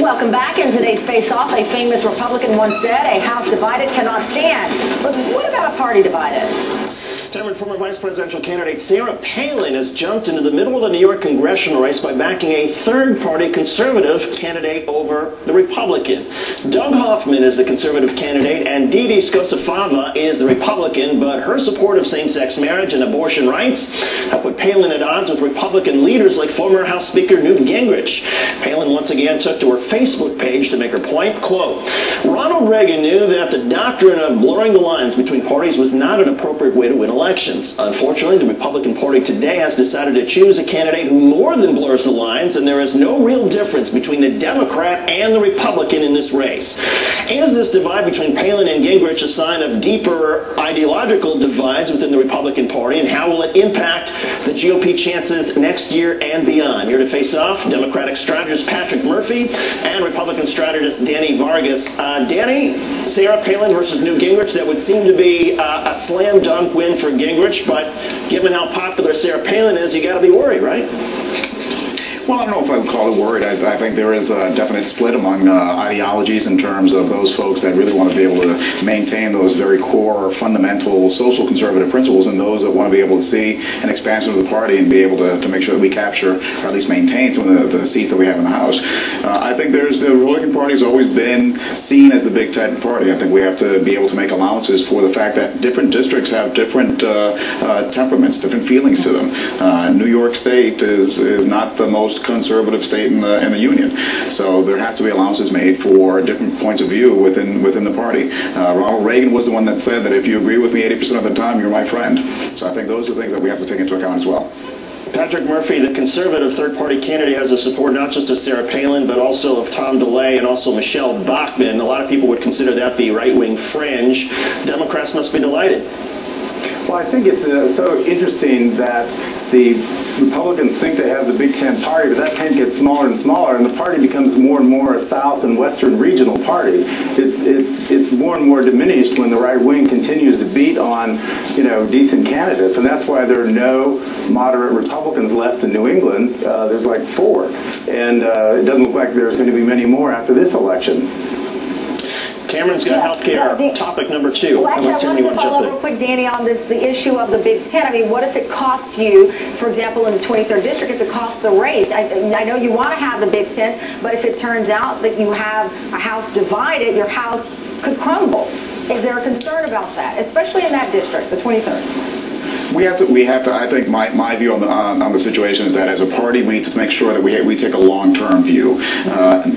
Welcome back. In today's face-off, a famous Republican once said, "A house divided cannot stand." But what about a party divided? Former vice presidential candidate Sarah Palin has jumped into the middle of the New York congressional race by backing a third-party conservative candidate over the Republican. Doug Hoffman is the conservative candidate, and Didi Scosafava is the Republican, but her support of same-sex marriage and abortion rights have put Palin at odds with Republican leaders like former House Speaker Newt Gingrich. Palin once again took to her Facebook page to make her point, quote, "Ronald Reagan knew that the doctrine of blurring the lines between parties was not an appropriate way to win elections. Unfortunately, the Republican Party today has decided to choose a candidate who more than blurs the lines, and there is no real difference between the Democrat and the Republican in this race. Is this divide between Palin and Gingrich a sign of deeper ideological divides within the Republican Party, and how will it impact the GOP chances next year and beyond?" Here to face off, Democratic strategist Patrick Murphy and Republican strategist Danny Vargas. Danny, Sarah Palin versus Newt Gingrich, that would seem to be a slam dunk win for Gingrich, but given how popular Sarah Palin is, you got to be worried, right? Well, I don't know if I would call it worried. I think there is a definite split among ideologies in terms of those folks that really want to be able to maintain those very core, fundamental social conservative principles, and those that want to be able to see an expansion of the party and be able to make sure that we capture, or at least maintain, some of the seats that we have in the House. I think the Republican Party has always been seen as the big tent party. I think we have to be able to make allowances for the fact that different districts have different temperaments, different feelings to them. New York State is not the most conservative state in the union, so there have to be allowances made for different points of view within the party. Ronald Reagan was the one that said that if you agree with me 80% of the time, you're my friend. So I think those are things that we have to take into account as well. Patrick Murphy, the conservative third-party candidate, has the support not just of Sarah Palin, but also of Tom DeLay and also Michelle Bachmann. A lot of people would consider that the right-wing fringe. Democrats must be delighted. Well, I think it's so interesting that the Republicans think they have the Big Tent party, but that tent gets smaller and smaller, and the party becomes more and more a South and Western regional party. It's more and more diminished when the right wing continues to beat on, decent candidates, and that's why there are no moderate Republicans left in New England. There's like 4, and it doesn't look like there's going to be many more after this election. Cameron's got healthcare. Topic number 2. Well, actually, I want to follow up real quick, Danny, on the issue of the Big Tent. I mean, what if it costs you, for example, in the 23rd District, if it costs the race? I know you want to have the Big Tent, but if it turns out that you have a House divided, your House could crumble. Is there a concern about that, especially in that district, the 23rd? We have to. I think my view on the situation is that as a party, we need to make sure that we take a long-term view.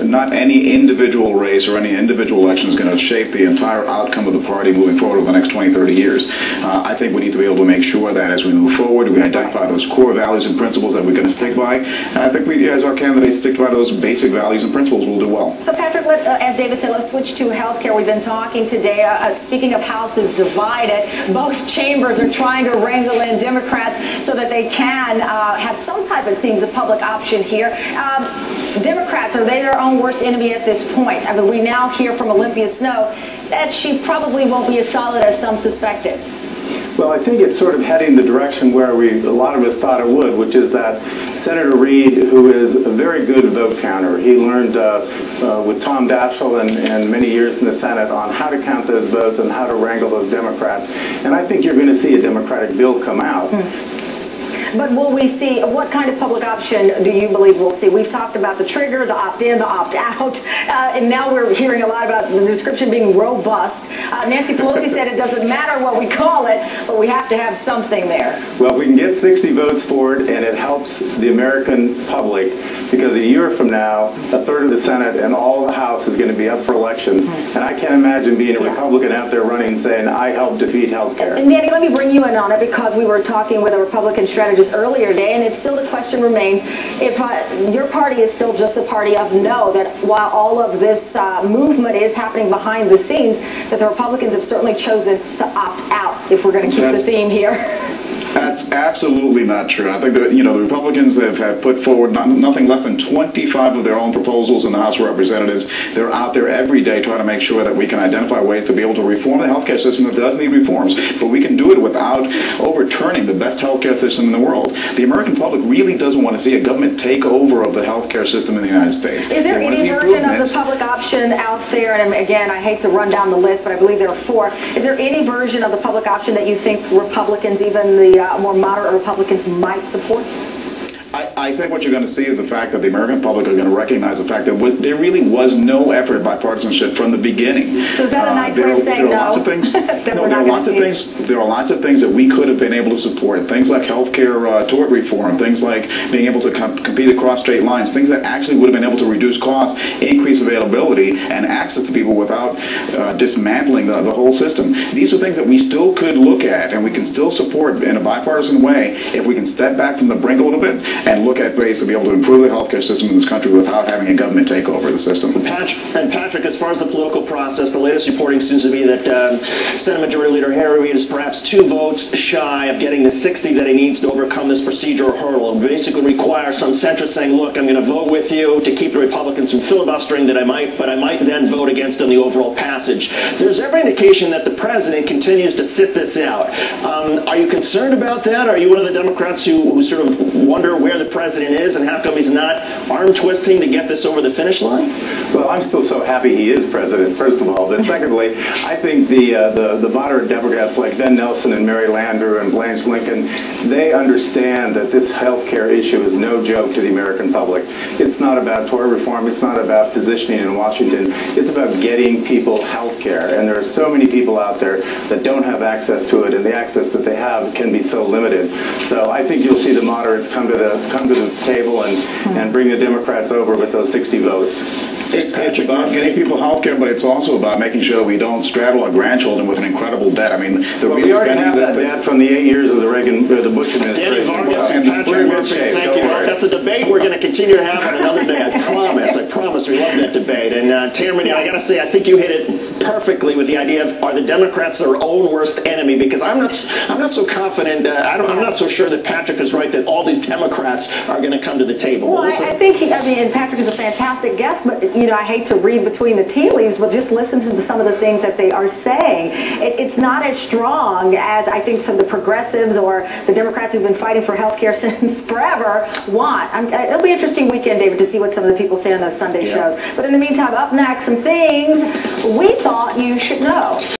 Not any individual race or any individual election is going to shape the entire outcome of the party moving forward over the next 20, 30 years. I think we need to be able to make sure that as we move forward, we identify those core values and principles that we're going to stick by. And I think we, as our candidates, stick by those basic values and principles, we'll do well. So, Patrick, as David said, let's switch to healthcare. We've been talking today. Speaking of houses divided, both chambers are trying to wrangle in Democrats so that they can have some type, it seems, of public option here. Democrats, are they their own worst enemy at this point? I mean, we now hear from Olympia Snowe that she probably won't be as solid as some suspected. Well, I think it's sort of heading the direction where a lot of us thought it would, which is that Senator Reid, who is a very good vote counter, he learned with Tom Daschle and many years in the Senate on how to count those votes and how to wrangle those Democrats. And I think you're going to see a Democratic bill come out. But will we see, what kind of public option do you believe we'll see? We've talked about the trigger, the opt-in, the opt-out, and now we're hearing a lot about the description being robust. Nancy Pelosi said it doesn't matter what we call it, but we have to have something there. Well, if we can get 60 votes for it, and it helps the American public, because a year from now, a third of the Senate and all the House is going to be up for election, and I can't imagine being a Republican out there running saying, I helped defeat health care. And Danny, let me bring you in on it, because we were talking with a Republican strategist earlier today, and it's still, the question remains, if your party is still just the party of no, that while all of this movement is happening behind the scenes, that the Republicans have certainly chosen to opt out, if we're going to keep the theme here. That's absolutely not true. I think that, the Republicans have put forward nothing less than 25 of their own proposals in the House of Representatives. They're out there every day trying to make sure that we can identify ways to be able to reform the healthcare system that does need reforms, but we can do it without overturning the best healthcare system in the world. The American public really doesn't want to see a government takeover of the healthcare system in the United States. Is there any version of the public option out there, and again, I hate to run down the list, but I believe there are 4. Is there any version of the public option that you think Republicans, even the more moderate Republicans, might support? I think what you're going to see is the fact that the American public are going to recognize the fact that there really was no effort at bipartisanship from the beginning. So is that a nice way of saying no? There are lots of things. There are lots of things that we could have been able to support. Things like healthcare tort reform. Things like being able to compete across state lines. Things that actually would have been able to reduce costs, increase availability, and access to people without dismantling the whole system. These are things that we still could look at, and we can still support in a bipartisan way if we can step back from the brink a little bit and look at ways to be able to improve the healthcare system in this country without having a government take over the system. Patrick, as far as the political process, the latest reporting seems to be that Senate Majority Leader Harry Reid is perhaps 2 votes shy of getting the 60 that he needs to overcome this procedural hurdle. It basically requires some centrist saying, look, I'm going to vote with you to keep the Republicans from filibustering, but I might then vote against on the overall passage. There's every indication that the president continues to sit this out. Are you concerned about that? Are you one of the Democrats who sort of wonder where the president is and how come he's not arm twisting to get this over the finish line? Well, I'm still so happy he is president, first of all. But secondly, I think the moderate Democrats like Ben Nelson and Mary Landrieu and Blanche Lincoln, they understand that this health care issue is no joke to the American public. It's not about tort reform. It's not about positioning in Washington. It's about getting people health care. And there are so many people out there that don't have access to it, and the access that they have can be so limited. So I think you'll see the moderates come to the table and bring the Democrats over with those 60 votes. It's about getting people health care, but it's also about making sure that we don't straddle our grandchildren with an incredible debt. I mean, we already have that debt from the 8 years of the Bush administration. Danny Vargas and Patrick Murphy, thank you. Well, that's a debate we're going to continue to have on another day. I promise. We love that debate. And Tamara, I got to say, I think you hit it perfectly with the idea of, are the Democrats their own worst enemy? Because I'm not so confident. I'm not so sure that Patrick is right that all these Democrats are going to come to the table. Well, I think and Patrick is a fantastic guest, but I hate to read between the tea leaves, but just listen to some of the things that they are saying. It's not as strong as I think some of the progressives or the Democrats who've been fighting for health care since forever want. It'll be an interesting weekend, David, to see what some of the people say on those Sunday shows. But in the meantime, up next, some things we thought you should know.